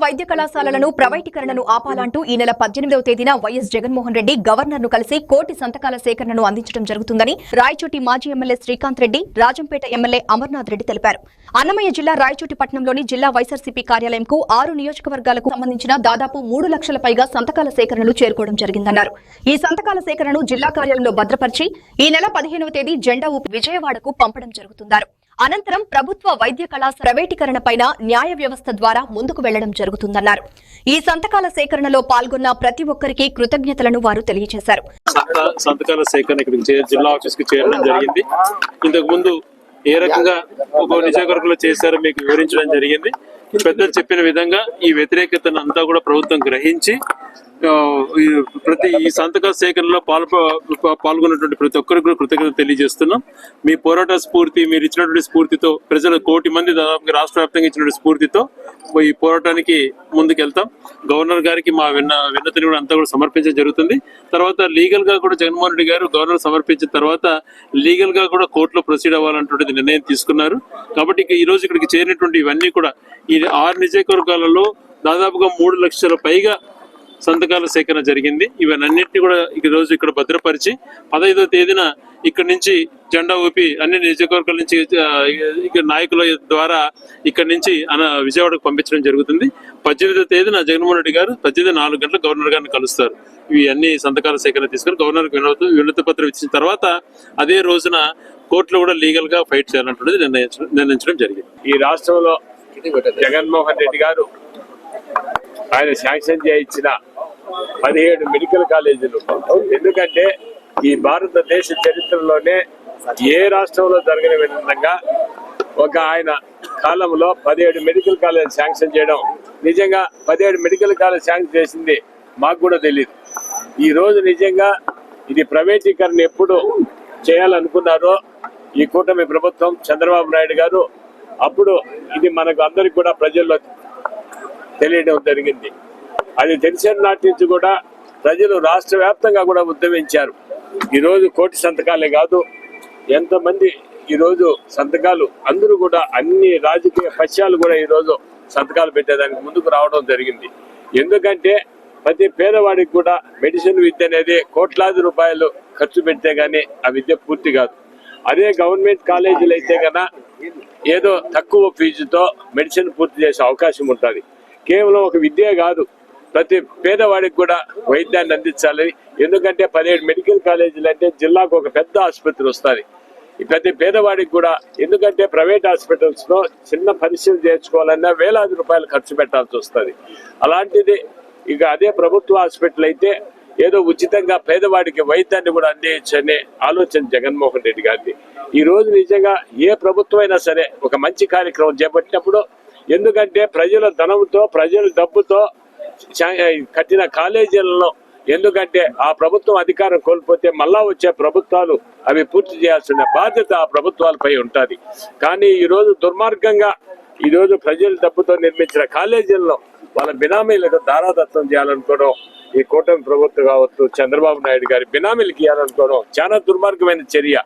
వైద్య కళాశాలలను ప్రైవేటీకరణను ఆపాలంటూ ఈ నెల 18వ తేదీన వైఎస్ జగన్మోహన్ రెడ్డి గవర్నర్ ను కలిసి కోటి సంతకాల సేకరణను అందించడం జరుగుతుందని రాయచోటి మాజీ ఎమ్మెల్యే శ్రీకాంత్ రెడ్డి, రాజంపేట ఎమ్మెల్యే అమర్నాథ్ రెడ్డి తెలిపారు. అన్నమయ్య జిల్లా రాయచోటి పట్టణంలోని జిల్లా వైఎస్ఆర్సీపీ కార్యాలయంకు 6 నియోజకవర్గాలకు సంబంధించిన దాదాపు 3 లక్షల పైగా సంతకాల సేకరణలు చేరుకోవడం జరిగిందన్నారు. ఈ సంతకాల సేకరణను జిల్లా కార్యాలయంలో భద్రపరిచి ఈ నెల 15వ తేదీ జెండా ఊపి విజయవాడకు పంపడం జరుగుతుందన్నారు. అనంతరం ప్రభుత్వ వైద్య కళాశాల ప్రైవేటీకరణపైన న్యాయ వ్యవస్థ ద్వారా ముందుకు వెళ్లడం జరుగుతుందన్నారు. ఈ సంతకాల సేకరణలో పాల్గొన్న ప్రతి ఒక్కరికి కృతజ్ఞతలను వారు తెలియజేశారు. సంతకాల సేకరణ జిల్లా ఆఫీస్ కి చేరడం జరిగింది. ఇంతకు ముందు ఏ రకంగా ఒక నియోజకవర్గంలో చేశారో మీకు వివరించడం జరిగింది. పెద్దలు చెప్పిన విధంగా ఈ వ్యతిరేకతను అంతా కూడా ప్రభుత్వం గ్రహించి ఈ సంతకాల సేకరణలో పాల్గొన్నటువంటి ప్రతి ఒక్కరికి కూడా కృతజ్ఞత తెలియజేస్తున్నాం. మీ పోరాట స్ఫూర్తి, మీరు ఇచ్చినటువంటి స్ఫూర్తితో, ప్రజలు 1 కోటి మంది దాదాపుగా రాష్ట్ర వ్యాప్తంగా ఇచ్చినటువంటి స్ఫూర్తితో ఈ పోరాటానికి ముందుకెళ్తాం. గవర్నర్ గారికి మా విన్నతిని కూడా అంతా కూడా సమర్పించడం జరుగుతుంది. తర్వాత లీగల్ గా కూడా జగన్మోహన్ రెడ్డి గారు గవర్నర్ సమర్పించిన తర్వాత లీగల్ గా కూడా కోర్టులో ప్రొసీడ్ అవ్వాలన్నటువంటి నిర్ణయం తీసుకున్నారు. కాబట్టి ఈ రోజు ఇక్కడికి చేరినటువంటి ఇవన్నీ కూడా ఈ 6 నియోజకవర్గాలలో దాదాపుగా 3 లక్షల పైగా సంతకాల సేకరణ జరిగింది. ఇవన్నింటినీ కూడా ఈ రోజు ఇక్కడ భద్రపరిచి 15వ తేదీన ఇక్కడ నుంచి జెండా ఊపి అన్ని నియోజకవర్గాల నుంచి నాయకుల ద్వారా ఇక్కడ నుంచి విజయవాడకు పంపించడం జరుగుతుంది. 18వ తేదీన జగన్మోహన్ రెడ్డి గారు 4 గంటలకు గవర్నర్ గారిని కలుస్తారు. ఇవి అన్ని సంతకాల సేకరణ తీసుకొని గవర్నర్ వినతి పత్రం ఇచ్చిన తర్వాత అదే రోజున కోర్టులో కూడా లీగల్ గా ఫైట్ చేయాలంటున్నది నిర్ణయించడం జరిగింది. ఈ రాష్ట్రంలో జగన్మోహన్ రెడ్డి గారు ఆయన శాంక్షన్ చేయించిన 17 మెడికల్ కాలేజీలు, ఎందుకంటే ఈ భారతదేశ చరిత్రలోనే ఏ రాష్ట్రంలో జరగని విధంగా ఒక ఆయన కాలంలో 17 మెడికల్ కాలేజ్ శాంక్షన్ చేయడం, నిజంగా 17 మెడికల్ కాలేజ్ శాంక్షన్ చేసింది మాకు కూడా తెలియదు. ఈ రోజు నిజంగా ఇది ప్రైవేటీకరణ ఎప్పుడు చేయాలనుకున్నారో ఈ కూటమి ప్రభుత్వం, చంద్రబాబు నాయుడు గారు, అప్పుడు ఇది మనకు అందరికి కూడా ప్రజల్లో తెలియడం జరిగింది. అది తెలిసిన నాటి నుంచి కూడా ప్రజలు రాష్ట్ర వ్యాప్తంగా కూడా ఉద్యమించారు. ఈరోజు కోటి సంతకాలే కాదు, ఎంతమంది ఈరోజు సంతకాలు అందరూ కూడా అన్ని రాజకీయ పక్షాలు కూడా ఈరోజు సంతకాలు పెట్టేదానికి ముందుకు రావడం జరిగింది. ఎందుకంటే ప్రతి పేదవాడికి కూడా మెడిసిన్ విద్య అనేది కోట్లాది రూపాయలు ఖర్చు పెడితే గానీ ఆ విద్య పూర్తి కాదు. అదే గవర్నమెంట్ కాలేజీలు అయితే కన్నా ఏదో తక్కువ ఫీజుతో మెడిసిన్ పూర్తి చేసే అవకాశం ఉంటుంది. కేవలం ఒక విద్య కాదు, ప్రతి పేదవాడికి కూడా వైద్యాన్ని అందించాలి. ఎందుకంటే 17 మెడికల్ కాలేజీలు అంటే జిల్లాకు ఒక పెద్ద ఆసుపత్రి వస్తుంది. ఈ ప్రతి పేదవాడికి కూడా, ఎందుకంటే ప్రైవేట్ హాస్పిటల్స్ లో చిన్న పరిశీలన చేర్చుకోవాలన్నా వేలాది రూపాయలు ఖర్చు పెట్టాల్సి వస్తుంది. అలాంటిది ఇక అదే ప్రభుత్వ హాస్పిటల్ అయితే ఏదో ఉచితంగా పేదవాడికి వైద్యాన్ని కూడా అందించనే ఆలోచన జగన్మోహన్ రెడ్డి గారిది. ఈ రోజు నిజంగా ఏ ప్రభుత్వం అయినా సరే ఒక మంచి కార్యక్రమం చేపట్టినప్పుడు, ఎందుకంటే ప్రజల ధనంతో, ప్రజల డబ్బుతో కట్టిన కాలేజీలలో, ఎందుకంటే ఆ ప్రభుత్వం అధికారం కోల్పోతే మళ్ళా వచ్చే ప్రభుత్వాలు అవి పూర్తి చేయాల్సిన బాధ్యత ఆ ప్రభుత్వాలపై ఉంటుంది. కానీ ఈరోజు దుర్మార్గంగా ఈరోజు ప్రజల డబ్బుతో నిర్మించిన కాలేజీల్లో వాళ్ళ బినామీలకు దారాదత్తం చేయాలనుకోవడం, ఈ కూటమి ప్రభుత్వం కావచ్చు, చంద్రబాబు నాయుడు గారి బినామీలకు ఇవ్వాలనుకోవడం చాలా దుర్మార్గమైన చర్య.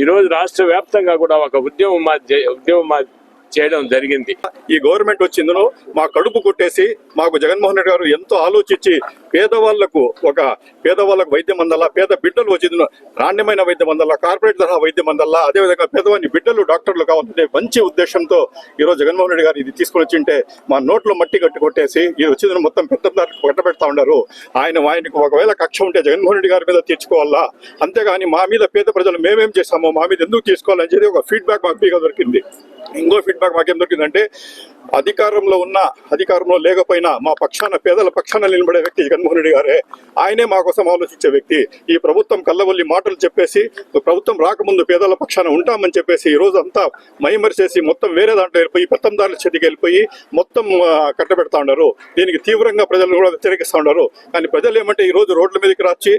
ఈరోజు రాష్ట్ర వ్యాప్తంగా కూడా ఒక ఉద్యమం చేయడం జరిగింది. ఈ గవర్నమెంట్ వచ్చిందో మా కడుపు కొట్టేసి మాకు జగన్మోహన్ రెడ్డి గారు ఎంతో ఆలోచించి పేదవాళ్లకు వైద్యం అందాలా, పేద బిడ్డలు వచ్చిందో నాణ్యమైన వైద్యం అందాలా, కార్పొరేట్ తరహా వైద్యం అందాలా, అదేవిధంగా పేదవాని బిడ్డలు డాక్టర్లు కావాలనే మంచి ఉద్దేశంతో ఈరోజు జగన్మోహన్ రెడ్డి గారు ఇది తీసుకొని వచ్చింటే మా నోట్లో మట్టి కట్టి కొట్టేసి ఇది వచ్చిందని మొత్తం పెద్దదారికి కట్టబెడతా ఉన్నారు. ఆయనకు ఒకవేళ కక్ష ఉంటే జగన్మోహన్ రెడ్డి గారి మీద తీర్చుకోవాలా, అంతేగాని మా మీద పేద ప్రజలు మేమేం చేస్తామో మా మీద ఎందుకు తీసుకోవాలని చెప్పి ఒక ఫీడ్బ్యాక్ మాకు బీగా దొరికింది. ఇంకో ఫీడ్బ్యాక్ మాకేం దొరికిందంటే, అధికారంలో లేకపోయినా మా పేదల పక్షాన నిలబడే వ్యక్తి జగన్మోహన్ రెడ్డి గారే. ఆయనే మా కోసం ఆలోచించే వ్యక్తి. ఈ ప్రభుత్వం కళ్ళవల్లి మాటలు చెప్పేసి, ప్రభుత్వం రాకముందు పేదల పక్షాన ఉంటామని చెప్పేసి ఈ రోజు అంతా మైమరిచేసి మొత్తం వేరే దాంట్లో వెళ్ళిపోయి పెత్తందారుల చేతికి వెళ్ళిపోయి మొత్తం కట్టబెడతా ఉన్నారు. దీనికి తీవ్రంగా ప్రజలు కూడా వ్యతిరేకిస్తూ ఉన్నారు. కానీ ప్రజలు ఏమంటే ఈ రోజు రోడ్ల మీదకి రాచి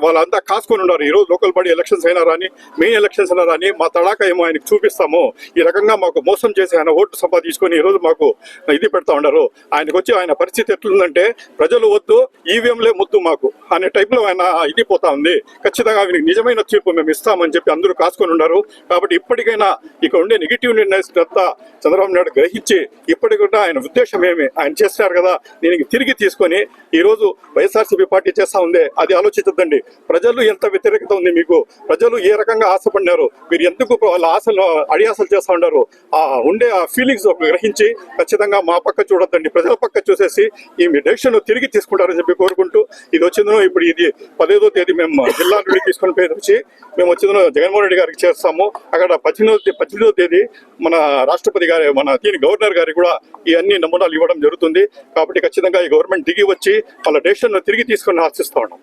వాళ్ళంతా కాసుకొని ఉన్నారు. ఈ రోజు లోకల్ బాడీ ఎలక్షన్స్ అయినా రాని, మెయిన్ ఎలక్షన్స్ అయినా రాని, మా తడాక ఏమో ఆయనకు చూపిస్తాము, ఈ రకంగా మాకు మోసం చేసి ఆయన ఓట్లు సంపాదించుకొని ఈరోజు మాకు ఇది పెడతా ఉన్నారు. ఆయనకు వచ్చి ఆయన పరిస్థితి ఎట్లుందంటే ప్రజలు వద్దు ఈవీఎంలే ముద్దు మాకు అనే టైప్లో ఆయన ఇది పోతా ఉంది. ఖచ్చితంగా ఆయనకి నిజమైన తీర్పు మేము ఇస్తామని చెప్పి అందరూ కాసుకొని ఉన్నారు. కాబట్టి ఇప్పటికైనా ఇక ఉండే నెగిటివ్ నిర్ణయం చంద్రబాబు నాయుడు గ్రహించి ఇప్పటికైనా ఆయన ఉద్దేశం ఏమి, ఆయన చేస్తున్నారు కదా దీనికి తిరిగి తీసుకొని ఈరోజు వైఎస్ఆర్సీపీ పార్టీ చేస్తా ఉంది అది ఆలోచించద్దండి. ప్రజలు ఎంత వ్యతిరేకత ఉంది మీకు, ప్రజలు ఏ రకంగా ఆశపడినారు, మీరు ఎందుకు వాళ్ళ ఆశలు అడియాసలు చేస్తా ఉన్నారు, ఆ ఉండే ఆ ఫీలింగ్స్ గ్రహించి ఖచ్చితంగా మా పక్క చూడొద్దండి, ప్రజల పక్క చూసేసి ఈ మీ డెసిషన్ తిరిగి తీసుకుంటారని చెప్పి కోరుకుంటూ ఇది వచ్చిందో ఇప్పుడు ఇది 15వ తేదీ మేము జిల్లా నుండి తీసుకొని పోయి వచ్చి మేము వచ్చిందో జగన్మోహన్ రెడ్డి గారికి చేస్తాము. అక్కడ 18వ తేదీ మన రాష్ట్రపతి గారి మన దీని గవర్నర్ గారికి కూడా ఈ అన్ని నమూనాలు ఇవ్వడం జరుగుతుంది. కాబట్టి ఖచ్చితంగా ఈ గవర్నమెంట్ దిగి వచ్చి వాళ్ళ డెసిషన్ తిరిగి తీసుకొని ఆశిస్తా ఉన్నాం.